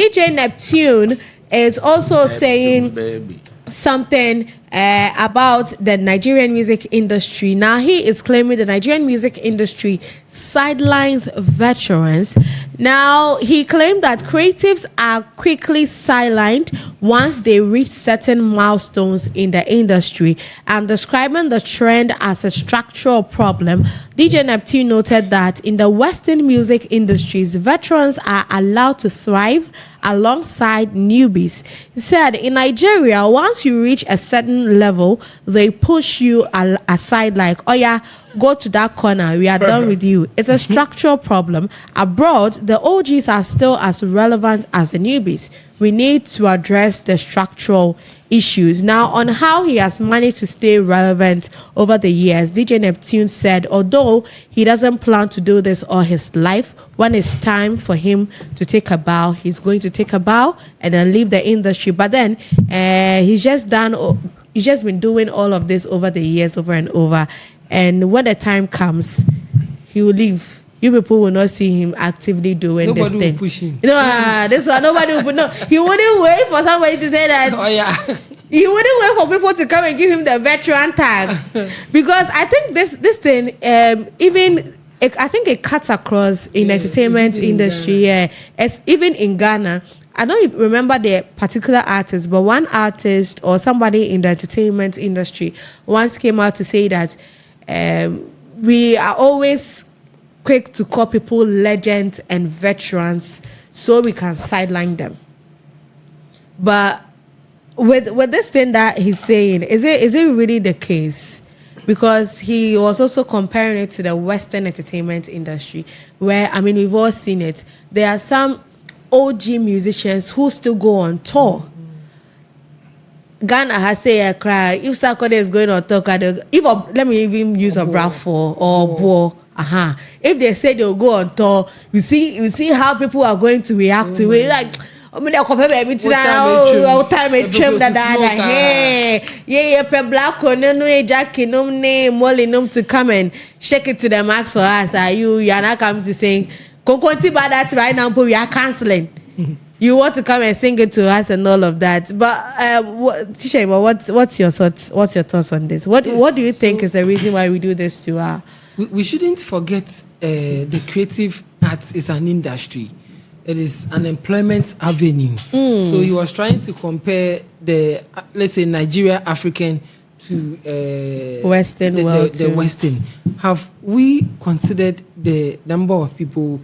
DJ Neptune is also saying something about the Nigerian music industry. Now he is claiming the Nigerian music industry sidelines veterans. Now he claimed that creatives are quickly sidelined once they reach certain milestones in the industry, and describing the trend as a structural problem. DJ Neptune noted that in the Western music industries, veterans are allowed to thrive alongside newbies. He said in Nigeria, once you reach a certain level, they push you aside like, oh yeah, go to that corner, we are done with you. It's a structural problem. Abroad, the OGs are still as relevant as the newbies. We need to address the structural issues. Now, on how he has managed to stay relevant over the years, DJ Neptune said, although he doesn't plan to do this all his life, when it's time for him to take a bow, he's going to take a bow and then leave the industry. But then he's just been doing all of this over the years, over and over. And when the time comes, he will leave. You people will not see him actively doing nobody this thing. Nobody will push him. This one, nobody will. No, he wouldn't wait for somebody to say that. Oh yeah. He wouldn't wait for people to come and give him the veteran tag, because I think this thing, I think it cuts across in entertainment industry. It's even in Ghana. I don't remember the particular artist, but one artist or somebody in the entertainment industry once came out to say that we are always quick to call people legends and veterans so we can sideline them. But with this thing that he's saying, is it really the case? Because he was also comparing it to the Western entertainment industry, where, I mean, we've all seen it. There are some OG musicians who still go on tour. Ghana has say a cry. If Sarkodie is going on tour, let me even use a Brafo or Bo. If they say they'll go on tour, you see how people are going to react to it. Like, I mean, they'll compare everything. Oh, time a trim that yeah, black no Jackie no Molly to come and shake it to the max for us. You are not coming to sing. Konkonti about that right now, but we are canceling. You want to come and sing it to us and all of that. But Tisha, what's your thoughts? What's your thoughts on this? What do you think is the reason why we do this to our? We shouldn't forget the creative arts is an industry. It is an employment avenue. So he was trying to compare the, let's say, Nigeria African to Western world. The Western. Have we considered the number of people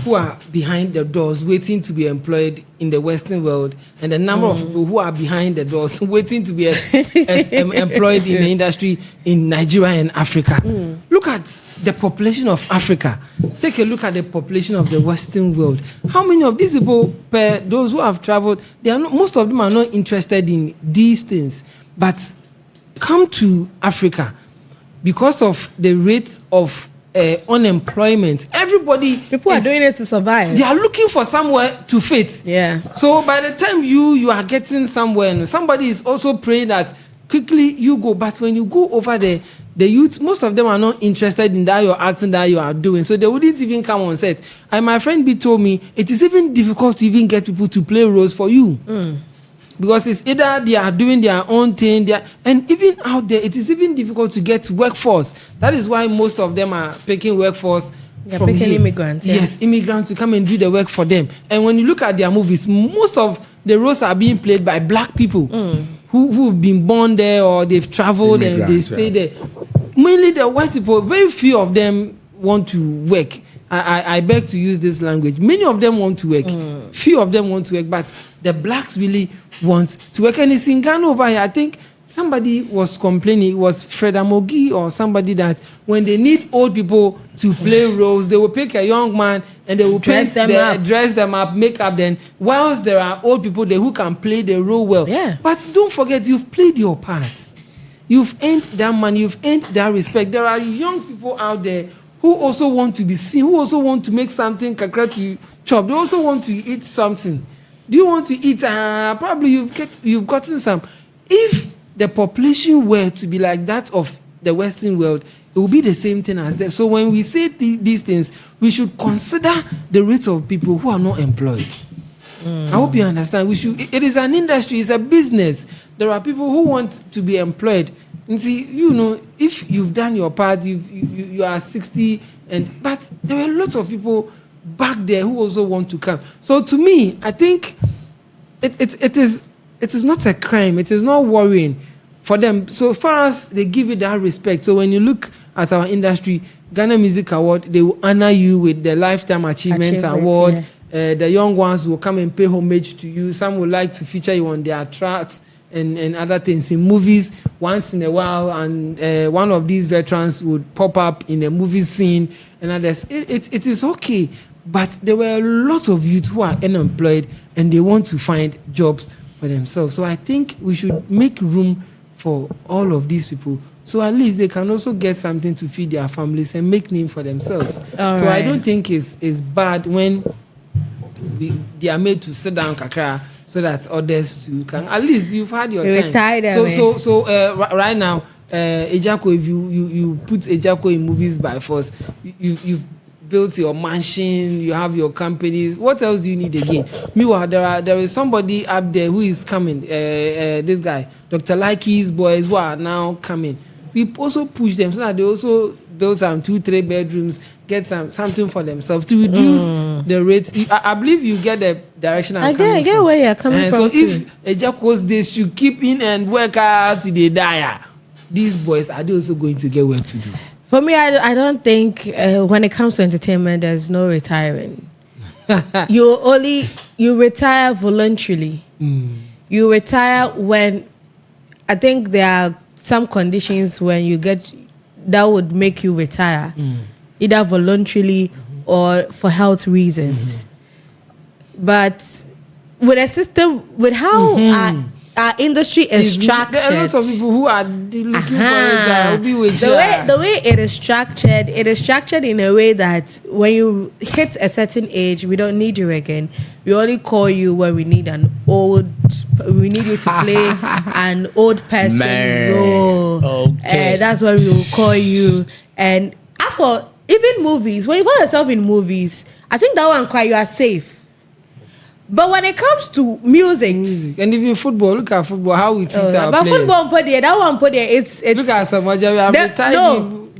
who are behind the doors waiting to be employed in the Western world, and the number of people who are behind the doors waiting to be employed in the industry in Nigeria and Africa? Look at the population of Africa. Take a look at the population of the Western world. How many of these people, those who have traveled, most of them are not interested in these things, but come to Africa because of the rate of unemployment. People are doing it to survive. They are looking for somewhere to fit. Yeah. So by the time you are getting somewhere, and somebody is also praying that quickly you go. But when you go over there, the youth, most of them are not interested in that you're acting, that you are doing. So they wouldn't even come on set. And my friend B told me it is even difficult to even get people to play roles for you. Because it's either they are doing their own thing, and even out there, it is even difficult to get workforce. That is why most of them are picking workforce from here. Immigrants. Yeah. Yes, immigrants to come and do the work for them. And when you look at their movies, most of the roles are being played by black people who've been born there or they've traveled and they stay there. Mainly the white people, very few of them want to work. I beg to use this language. Many of them want to work. Few of them want to work, but the blacks really want to work. And it's in Ghana over here. I think somebody was complaining, it was Fred Amogi or somebody, that when they need old people to play roles, they will pick a young man and they will dress them up, make up then, whilst there are old people there who can play the role well. Yeah. But don't forget, you've played your part. You've earned that money, you've earned that respect. There are young people out there who also want to be seen, who also want to make something kakra to chop. They also want to eat something. Do you want to eat? Probably you've gotten some. If the population were to be like that of the Western world, it will be the same thing as that. So when we say these things, we should consider the rate of people who are not employed. I hope you understand. It is an industry, it's a business. There are people who want to be employed. And see, if you've done your part, you are 60, but there are lots of people back there who also want to come. So to me, I think it is not a crime. It is not worrying for them. So far as they give it that respect. So when you look at our industry, Ghana Music Award, they will honor you with the Lifetime Achievement Award. Yeah. The young ones will come and pay homage to you. Some would like to feature you on their tracks and other things in movies once in a while. And one of these veterans would pop up in a movie scene and others. It is okay. But there were a lot of youth who are unemployed and they want to find jobs for themselves. So I think we should make room for all of these people, so at least they can also get something to feed their families and make name for themselves. All so right. I don't think it's bad when they are made to sit down kakra so that others too can. At least you've had your time. So right now, Ejako, if you put Ejako in movies by force, you've built your mansion, you have your companies. What else do you need again? Meanwhile, there is somebody up there who is coming. This guy, Dr. Likey's boys, who are now coming. We also push them so that they also build some 2-3 bedrooms, get something for themselves to reduce the rates. I believe you get the direction I get where you're coming from. So if Ejako's days should keep in and work out till they die, these boys are they also going to get work to do? For me, I don't think when it comes to entertainment, there's no retiring. You retire voluntarily. You retire when, I think there are some conditions when you get, that would make you retire, either voluntarily or for health reasons. But with a system, with how our industry is structured. There are lots of people who are looking for it. The way it is structured in a way that when you hit a certain age, we don't need you again. We only call you when we need we need you to play an old person role. Okay. That's why we will call you. And as for even movies, when you find yourself in movies, I think that one you are safe. But when it comes to music and even football, look at football, how we treat our but players. Football, it's look at Samaja.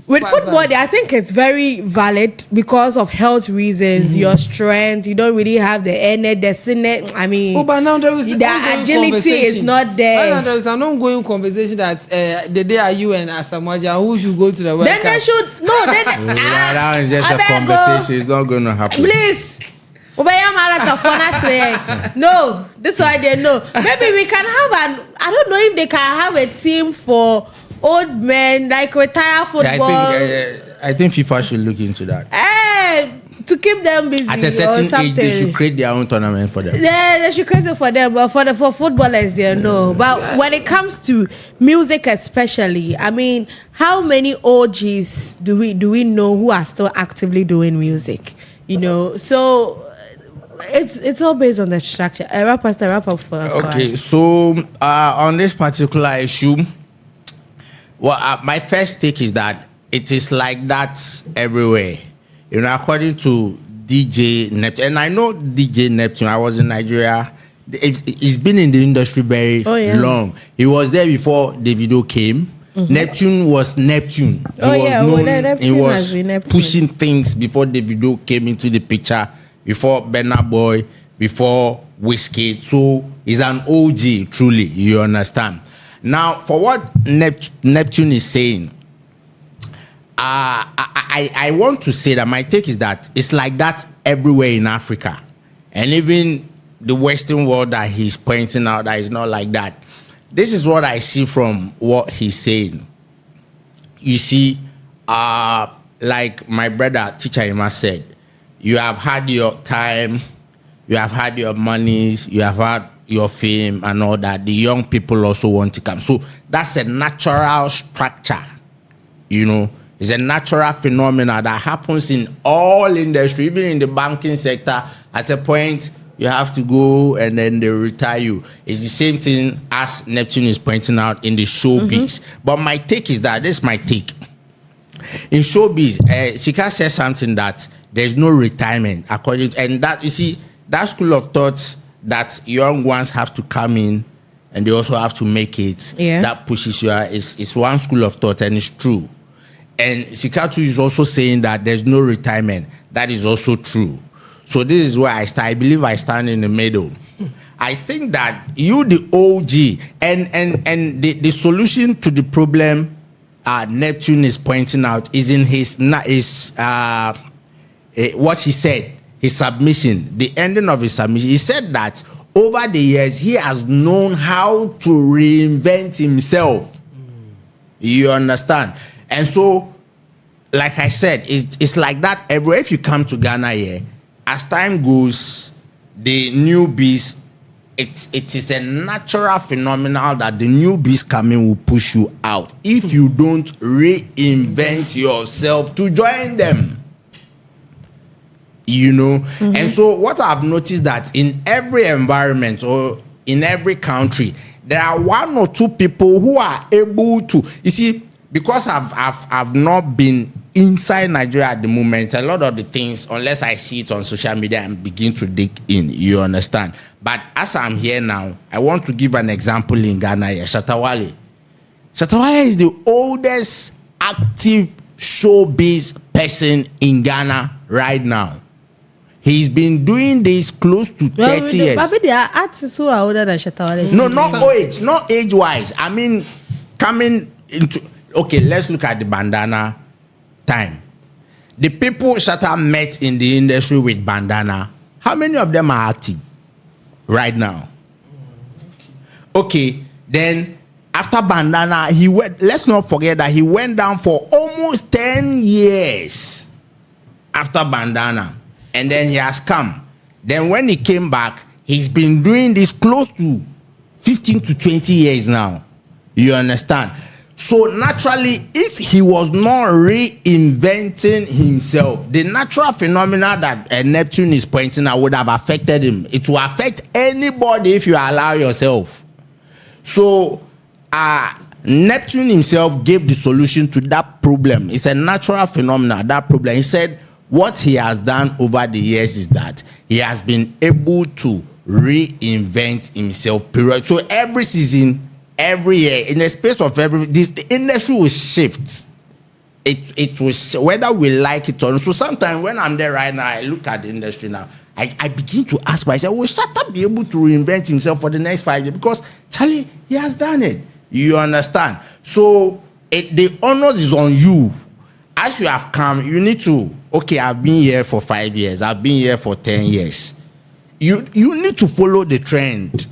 With football, I think it's very valid because of health reasons, your strength. You don't really have the energy, but now there is the agility is not there. Now there is an ongoing conversation that the day are you and Asamaja who should go to the World Cup. Then they should that is just a conversation. It's not going to happen. Please. No, this why they know. Maybe we can have I don't know if they can have a team for old men, like retire football. I think FIFA should look into that. To keep them busy. At a certain age, they should create their own tournament for them. Yeah, they should create it for them, but for footballers, they know. But when it comes to music, especially, how many OGs do we know who are still actively doing music? So. It's all based on the structure. Wrap up for us. So on this particular issue, my first take is that it is like that everywhere. According to DJ Neptune, and I know DJ Neptune. I was in Nigeria. He's been in the industry very long. He was there before Davido came. Neptune was Neptune. He was pushing things before Davido came into the picture. Before Burna Boy, before Whiskey. So he's an OG, truly, you understand. Now, for what Neptune is saying, I want to say that my take is that it's like that everywhere in Africa. And even the Western world that he's pointing out that is not like that. This is what I see from what he's saying. You see, like my brother, Teacher Ima said, you have had your time, you have had your monies, you have had your fame and all that. The young people also want to come. So that's a natural structure, It's a natural phenomenon that happens in all industry, even in the banking sector. At a point, you have to go and then they retire you. It's the same thing as Neptune is pointing out in the showbiz. But my take is that, this is my take. In showbiz, Sika says something that there's no retirement according to, and that, you see, that school of thought that young ones have to come in and they also have to make it. Yeah. That pushes you. It's one school of thought, and it's true. And Sikatu is also saying that there's no retirement. That is also true. So this is where I believe I stand in the middle. I think that you, the OG, and the solution to the problem Neptune is pointing out is in his what he said, his submission, the ending of his submission. He said that over the years he has known how to reinvent himself. You understand? And so, like I said, it's like that everywhere. If you come to Ghana here, as time goes, the newbies, it is a natural phenomenon that the newbies coming will push you out if you don't reinvent yourself to join them. You know? And so what I've noticed that in every environment or in every country, there are one or two people who are able to, you see, because I've not been inside Nigeria at the moment, a lot of the things, unless I see it on social media and begin to dig in, you understand. But as I'm here now, I want to give an example in Ghana here. Shatawale. Shatawale is the oldest active showbiz person in Ghana right now. He's been doing this close to 30 years. But there are artists who are older than Shatawale. No, not age-wise. I mean, coming into... Okay, let's look at the bandana time. The people Shatta met in the industry with bandana, how many of them are active right now? Okay, then after bandana, he went. Let's not forget that he went down for almost 10 years after bandana, and then he has come. Then when he came back, he's been doing this close to 15 to 20 years now. You understand? So naturally, if he was not reinventing himself, the natural phenomena that Neptune is pointing out would have affected him. It will affect anybody if you allow yourself. So Neptune himself gave the solution to that problem. It's a natural phenomenon, that problem. He said what he has done over the years is that he has been able to reinvent himself, period. So every season, every year, in the space of the industry will shift. It will, whether we like it or not. So sometimes when I'm there right now, I look at the industry now, I begin to ask myself, will Shatta be able to reinvent himself for the next 5 years? Because Charlie, he has done it. You understand? So the honors is on you. As you have come, you need to, okay, I've been here for 5 years. I've been here for 10 years. You need to follow the trend.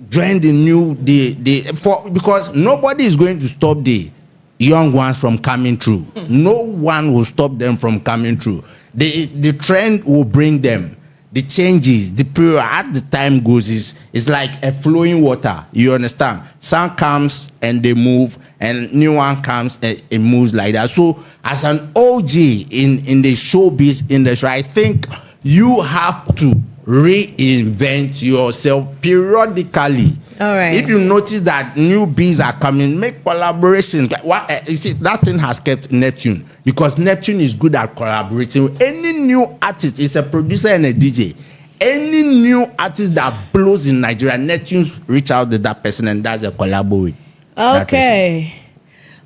Join the new because nobody is going to stop the young ones from coming through. No one will stop them from coming through. The trend will bring them. The changes, the period as the time goes is like a flowing water. You understand? Sun comes and they move, and new one comes and it moves like that. So as an OG in the showbiz industry, I think you have to reinvent yourself periodically. All right. If you notice that new bees are coming, make collaboration. You see, that thing has kept Neptune, because Neptune is good at collaborating. Any new artist is a producer and a DJ. Any new artist that blows in Nigeria, Neptune's reach out to that person and does a collabo with. Okay.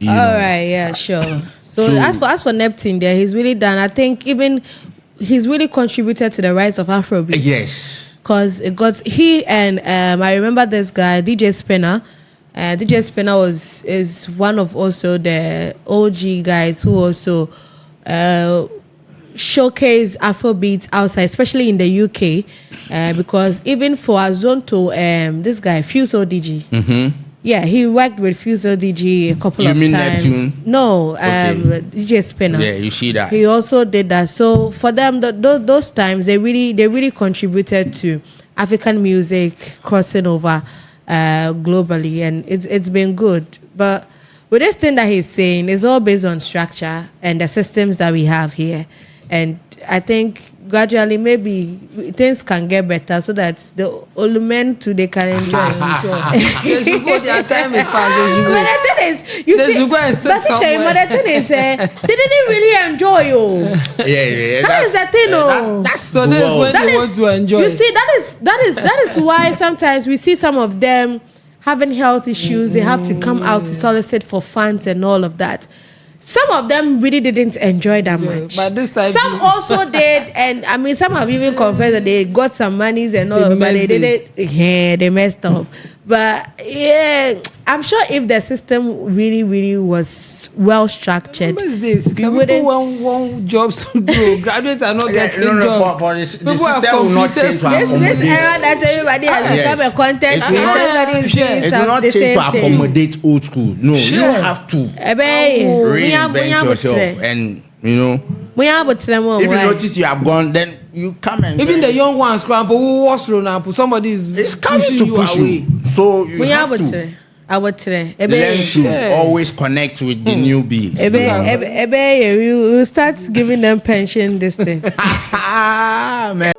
All right. Yeah. Sure. So as for Neptune, there he's really done. I think even he's really contributed to the rise of Afrobeat. Yes. Because he and I remember this guy, DJ Spinner. DJ Spinner is one of also the OG guys who also showcase Afrobeats outside, especially in the UK. Because even for Azonto, this guy, Fuso DG. Mm-hmm. Yeah, he worked with Fuso DG a couple of times. You mean Neptune? No, okay. DJ Spinner. Yeah, you see that. He also did that. So for them, those times, they really contributed to African music crossing over globally, and it's been good. But with this thing that he's saying, it's all based on structure and the systems that we have here. And I think gradually maybe things can get better so that the old men too they can enjoy. They should go. Their time is past. They should go. But the thing is, you They see, should go and sit somewhere. but the thing is, they didn't really enjoy you. Yeah. That is the thing, oh. That's So the this is world. when they want to enjoy. You see, that is why sometimes we see some of them having health issues. They have to come out to solicit for funds and all of that. Some of them really didn't enjoy that much. But this time, some also did, and I mean, some have even confessed that they got some monies and all, but they didn't. Yeah, they messed up. But yeah, I'm sure if the system really was well structured, people want jobs to do. Graduates are not getting jobs. For the system will not change to accommodate. This era that everybody has become a content creator. It will not change to accommodate old school. No, you have to reinvent yourself, and you know. If you notice you have gone, then you come and even the young ones somebody is coming to push you. So you have to learn to always connect with the newbies. You start giving them pension this thing. Man.